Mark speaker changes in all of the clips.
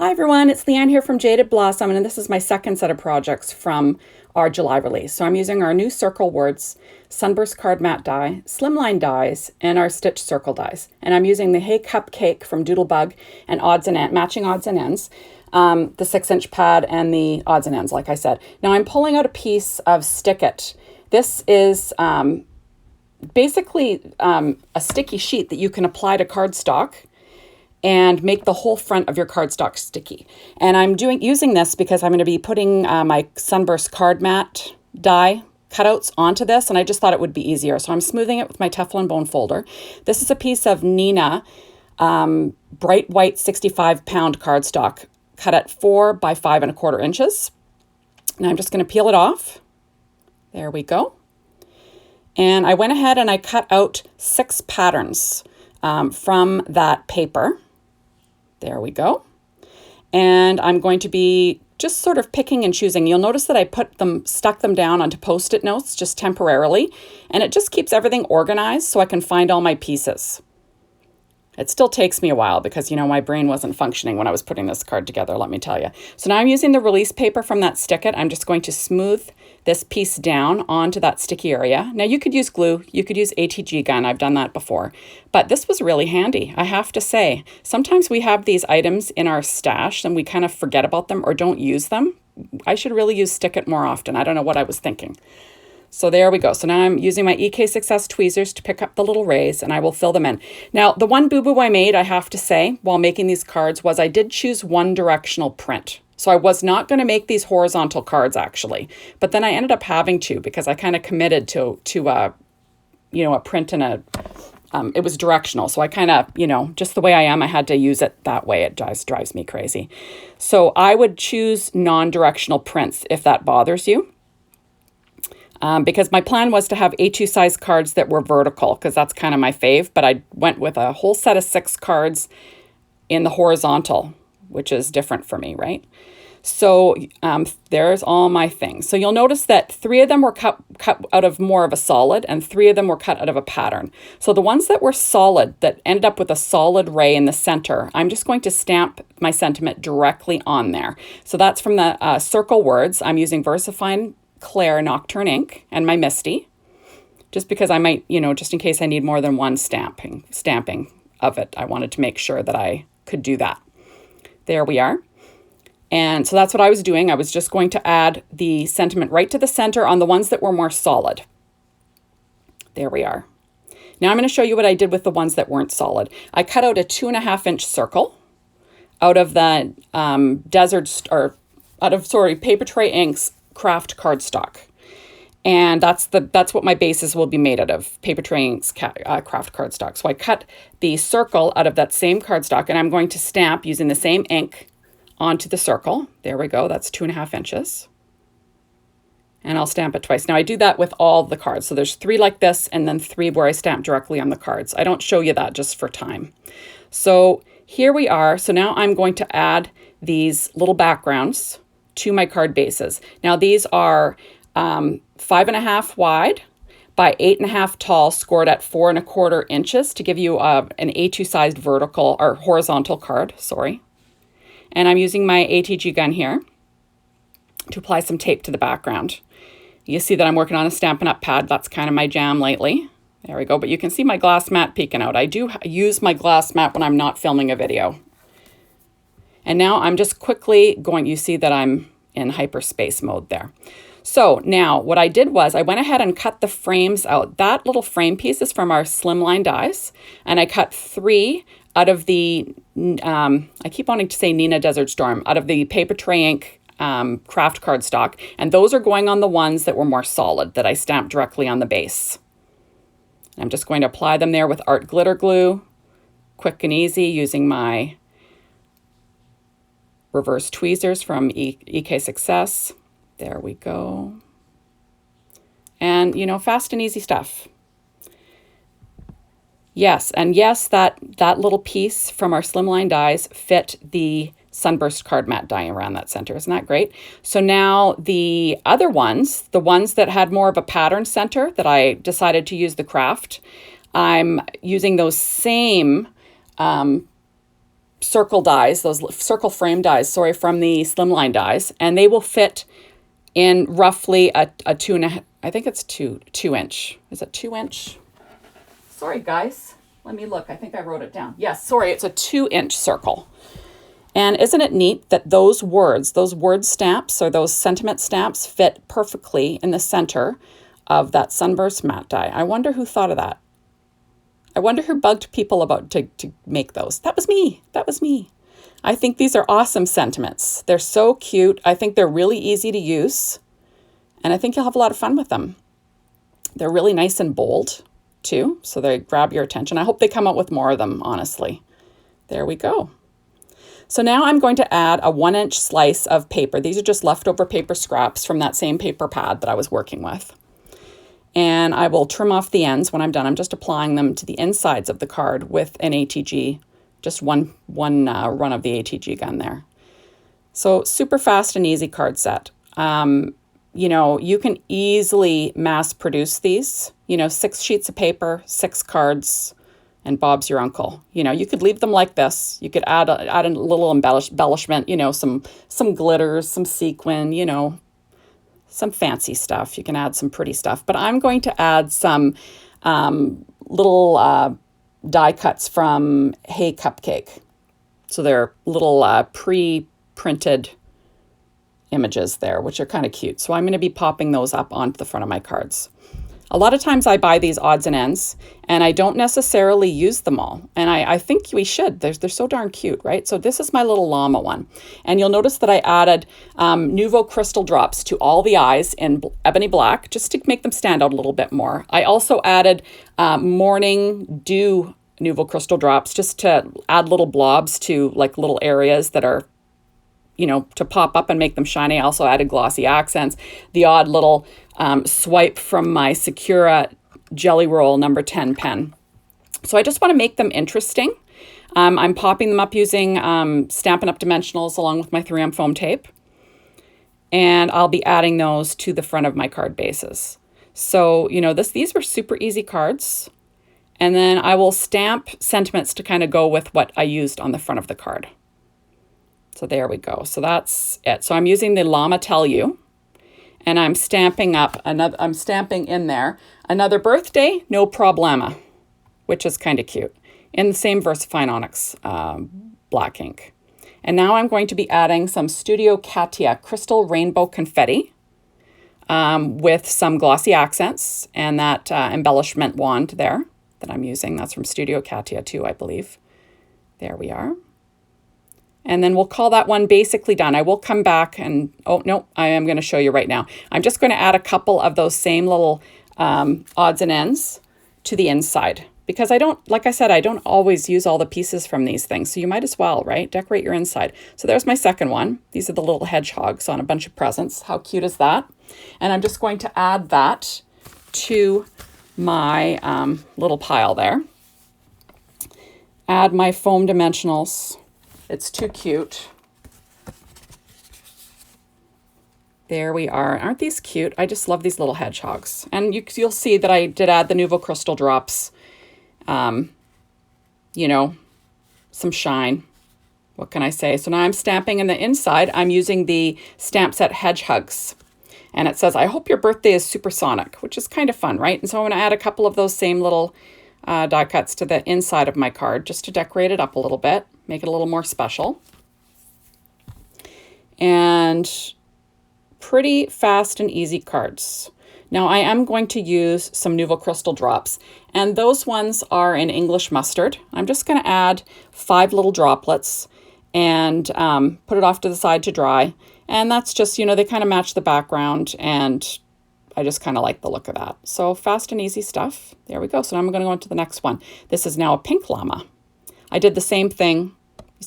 Speaker 1: Hi everyone, it's Leanne here from Jaded Blossom, and this is my second set of projects from our July release. So I'm using our new Circle Words Sunburst Card Matte die, Slimline dies, and our Stitch Circle dies. And I'm using the Hey Cupcake from Doodlebug and matching odds and ends, the 6-inch pad and the odds and ends, like I said. Now I'm pulling out a piece of Stick It. This is basically a sticky sheet that you can apply to cardstock and make the whole front of your cardstock sticky. And I'm using this because I'm going to be putting my Sunburst Card Matte die cutouts onto this, and I just thought it would be easier. So I'm smoothing it with my Teflon bone folder. This is a piece of Neenah bright white 65-pound cardstock cut at 4 by 5¼ inches. Now I'm just going to peel it off. There we go. And I went ahead and I cut out 6 patterns from that paper. There we go. And I'm going to be just sort of picking and choosing. You'll notice that I stuck them down onto Post-it notes just temporarily, and it just keeps everything organized so I can find all my pieces. It still takes me a while because, my brain wasn't functioning when I was putting this card together, let me tell you. So now I'm using the release paper from that Stick It. I'm just going to smooth this piece down onto that sticky area. Now you could use glue, you could use ATG gun, I've done that before. But this was really handy, I have to say. Sometimes we have these items in our stash and we kind of forget about them or don't use them. I should really use Stick It more often. I don't know what I was thinking. So there we go. So now I'm using my EK Success tweezers to pick up the little rays, and I will fill them in. Now, the one boo-boo I made, I have to say, while making these cards was I did choose one directional print. So I was not going to make these horizontal cards, actually. But then I ended up having to because I kind of committed to a print and it was directional. So I kind of, just the way I am, I had to use it that way. It drives me crazy. So I would choose non-directional prints if that bothers you. Because my plan was to have A2 size cards that were vertical, because that's kind of my fave, but I went with a whole set of 6 cards in the horizontal, which is different for me, right? So there's all my things. So you'll notice that 3 of them were cut out of more of a solid, and 3 of them were cut out of a pattern. So the ones that were solid, that ended up with a solid ray in the center, I'm just going to stamp my sentiment directly on there. So that's from the Circle Words. I'm using VersaFine Claire Nocturne ink and my Misty, just because I might, just in case I need more than one stamping of it. I wanted to make sure that I could do that. There we are. And so that's what I was doing. I was just going to add the sentiment right to the center on the ones that were more solid. There we are. Now I'm going to show you what I did with the ones that weren't solid. I cut out a 2.5-inch circle out of the Paper Tray Inks craft cardstock, and that's what my bases will be made out of, Paper Tray Inks craft cardstock. So I cut the circle out of that same cardstock, and I'm going to stamp using the same ink onto the circle. There we go. That's 2.5 inches, and I'll stamp it twice. Now I do that with all the cards. So there's 3 like this, and then 3 where I stamp directly on the cards. I don't show you that just for time. So here we are. So now I'm going to add these little backgrounds to my card bases. Now these are 5.5 wide by 8.5 tall, scored at 4¼ inches to give you an A2 sized vertical or horizontal card, sorry. And I'm using my ATG gun here to apply some tape to the background. You see that I'm working on a Stampin' Up! Pad. That's kind of my jam lately. There we go. But you can see my glass mat peeking out. I do use my glass mat when I'm not filming a video. And now I'm just quickly you see that I'm in hyperspace mode there. So now what I did was I went ahead and cut the frames out. That little frame piece is from our Slimline dies. And I cut 3 out of the, I keep wanting to say Neenah Desert Storm, out of the Paper Tray Ink craft cardstock. And those are going on the ones that were more solid that I stamped directly on the base. I'm just going to apply them there with Art Glitter Glue, quick and easy, using my reverse tweezers from EK Success. There we go. And, fast and easy stuff. Yes, and yes, that little piece from our Slimline dies fit the Sunburst Card Matte die around that center. Isn't that great? So now the other ones, the ones that had more of a pattern center that I decided to use the craft, I'm using those same circle dies, those circle frame dies, sorry, from the Slimline dies, and they will fit in roughly a 2.5, I think it's 2 inch. Is it 2 inch? Sorry, guys. Let me look. I think I wrote it down. Yes, sorry, it's a 2-inch circle. And isn't it neat that those word stamps or those sentiment stamps fit perfectly in the center of that Sunburst matte die? I wonder who thought of that. I wonder who bugged people about to make those. That was me. That was me. I think these are awesome sentiments. They're so cute. I think they're really easy to use. And I think you'll have a lot of fun with them. They're really nice and bold too, so they grab your attention. I hope they come out with more of them, honestly. There we go. So now I'm going to add a 1-inch slice of paper. These are just leftover paper scraps from that same paper pad that I was working with. And I will trim off the ends when I'm done. I'm just applying them to the insides of the card with an ATG, just one run of the ATG gun there. So super fast and easy card set. You know, you can easily mass produce these, 6 sheets of paper, 6 cards, and Bob's your uncle. You could leave them like this. You could add a little embellishment, some glitters, some sequin, some fancy stuff. You can add some pretty stuff. But I'm going to add some little die cuts from Hey Cupcake. So they're little pre-printed images there, which are kind of cute. So I'm going to be popping those up onto the front of my cards. A lot of times I buy these odds and ends, and I don't necessarily use them all. And I think we should. They're so darn cute, right? So this is my little llama one. And you'll notice that I added Nuvo crystal drops to all the eyes in ebony black, just to make them stand out a little bit more. I also added Morning Dew Nuvo crystal drops, just to add little blobs to like little areas that are, to pop up and make them shiny. I also added glossy accents, the odd little swipe from my Sakura Jelly Roll number 10 pen. So I just want to make them interesting. I'm popping them up using Stampin' Up! Dimensionals along with my 3M foam tape. And I'll be adding those to the front of my card bases. So, these were super easy cards. And then I will stamp sentiments to kind of go with what I used on the front of the card. So there we go. So that's it. So I'm using the Llama Tell You, and I'm stamping in there another birthday, no problema, which is kind of cute, in the same VersaFine Onyx black ink. And now I'm going to be adding some Studio Katia Crystal Rainbow Confetti with some glossy accents and that embellishment wand there that I'm using. That's from Studio Katia too, I believe. There we are. And then we'll call that one basically done. I will come back and, oh, no, I am going to show you right now. I'm just going to add a couple of those same little odds and ends to the inside. Because like I said, I don't always use all the pieces from these things. So you might as well, right? Decorate your inside. So there's my second one. These are the little hedgehogs on a bunch of presents. How cute is that? And I'm just going to add that to my little pile there. Add my foam dimensionals. It's too cute. There we are. Aren't these cute? I just love these little hedgehogs. And you'll see that I did add the Nuvo crystal drops. Some shine. What can I say? So now I'm stamping in the inside. I'm using the stamp set Hedgehugs. And it says, I hope your birthday is supersonic, which is kind of fun, right? And so I'm going to add a couple of those same little die cuts to the inside of my card just to decorate it up a little bit, make it a little more special. And pretty fast and easy cards. Now I am going to use some Nuvo crystal drops, and those ones are in English mustard. I'm just going to add 5 little droplets and put it off to the side to dry. And that's just, they kind of match the background, and I just kind of like the look of that. So fast and easy stuff. There we go. So now I'm going to go on to the next one. This is now a pink llama. I did the same thing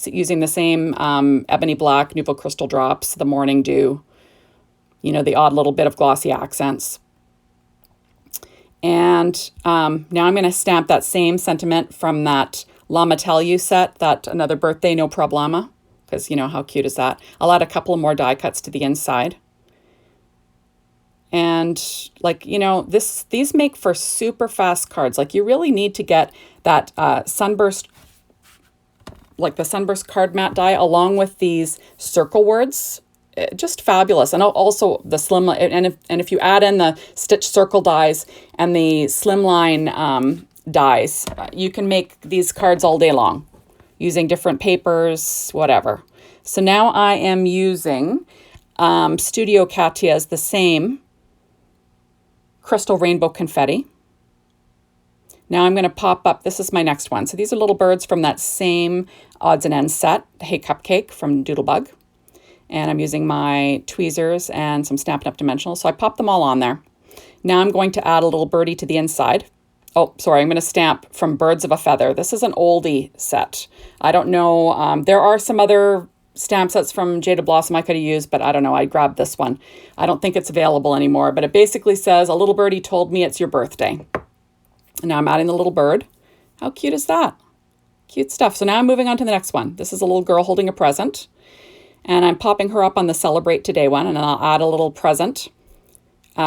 Speaker 1: using the same ebony black Nuvo crystal drops, the Morning Dew, the odd little bit of glossy accents. And now I'm going to stamp that same sentiment from that Llama Tell You set, that Another Birthday, No Problema, because how cute is that? I'll add a couple of more die cuts to the inside. And these make for super fast cards. Like you really need to get that Sunburst like the Sunburst card mat die, along with these circle words. Just fabulous. And also the slim, and if you add in the stitch circle dies and the slimline dies, you can make these cards all day long using different papers, whatever. So now I am using Studio Katia's the same Crystal Rainbow Confetti. Now I'm going to pop up, this is my next one. So these are little birds from that same odds and ends set, the Hey Cupcake from Doodlebug. And I'm using my tweezers and some Stampin' Up! Dimensionals. So I popped them all on there. Now I'm going to add a little birdie to the inside. Oh, sorry, I'm going to stamp from Birds of a Feather. This is an oldie set. I don't know, there are some other stamp sets from Jaded Blossom I could have used, but I don't know, I grabbed this one. I don't think it's available anymore, but it basically says, a little birdie told me it's your birthday. And now I'm adding the little bird. How cute is that? Cute stuff. So now I'm moving on to the next one. This is a little girl holding a present. And I'm popping her up on the Celebrate Today one, and then I'll add a little present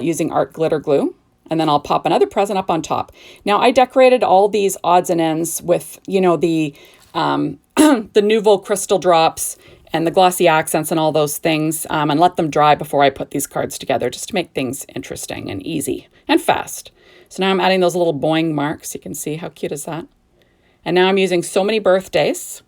Speaker 1: using art glitter glue. And then I'll pop another present up on top. Now I decorated all these odds and ends with, you know, the the Nuvo crystal drops and the glossy accents and all those things, and let them dry before I put these cards together, just to make things interesting and easy and fast. So now I'm adding those little boing marks. You can see how cute is that. And now I'm using So Many Birthdays,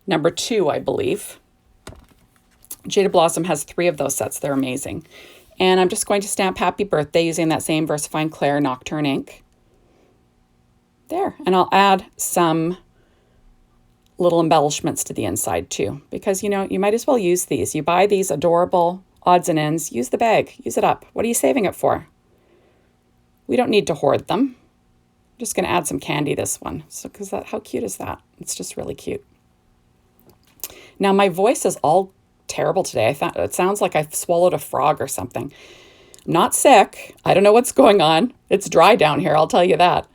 Speaker 1: number 2, I believe. Jaded Blossom has 3 of those sets. They're amazing. And I'm just going to stamp Happy Birthday using that same VersaFine Clair Nocturne ink. There. And I'll add some little embellishments to the inside too, because, you know, you might as well use these. You buy these adorable odds and ends, use the bag, use it up. What are you saving it for? We don't need to hoard them. I'm just going to add some candy this one. So, because that, how cute is that? It's just really cute. Now my voice is all terrible today. I thought it sounds like I've swallowed a frog or something. I'm not sick. I don't know what's going on. It's dry down here, I'll tell you that.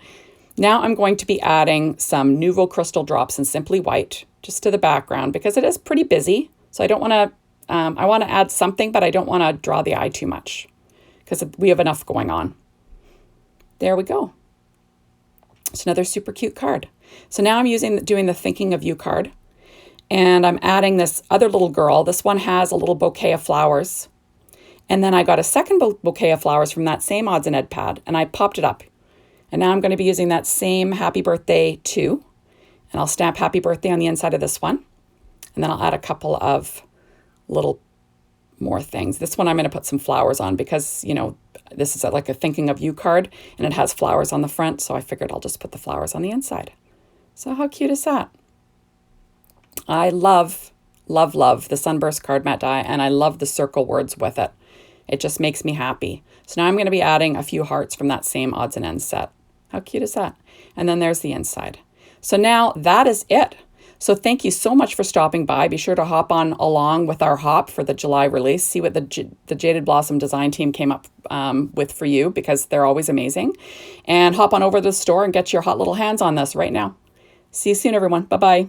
Speaker 1: Now I'm going to be adding some Nuvo Crystal Drops in Simply White just to the background because it is pretty busy. So I don't want to, I want to add something, but I don't want to draw the eye too much because we have enough going on. There we go. It's another super cute card. So now I'm doing the Thinking of You card. And I'm adding this other little girl. This one has a little bouquet of flowers. And then I got a second bouquet of flowers from that same odds and ed pad, and I popped it up. And now I'm going to be using that same Happy Birthday 2. And I'll stamp Happy Birthday on the inside of this one. And then I'll add a couple of little more things. This one I'm going to put some flowers on because, you know, this is like a Thinking of You card, and it has flowers on the front. So I figured I'll just put the flowers on the inside. So how cute is that? I love, love, love the Sunburst card mat die, and I love the circle words with it. It just makes me happy. So now I'm going to be adding a few hearts from that same odds and ends set. How cute is that? And then there's the inside. So now that is it. So thank you so much for stopping by. Be sure to hop on along with our hop for the July release. See what the Jaded Blossom design team came up with for you, because they're always amazing. And hop on over to the store and get your hot little hands on this right now. See you soon, everyone. Bye-bye.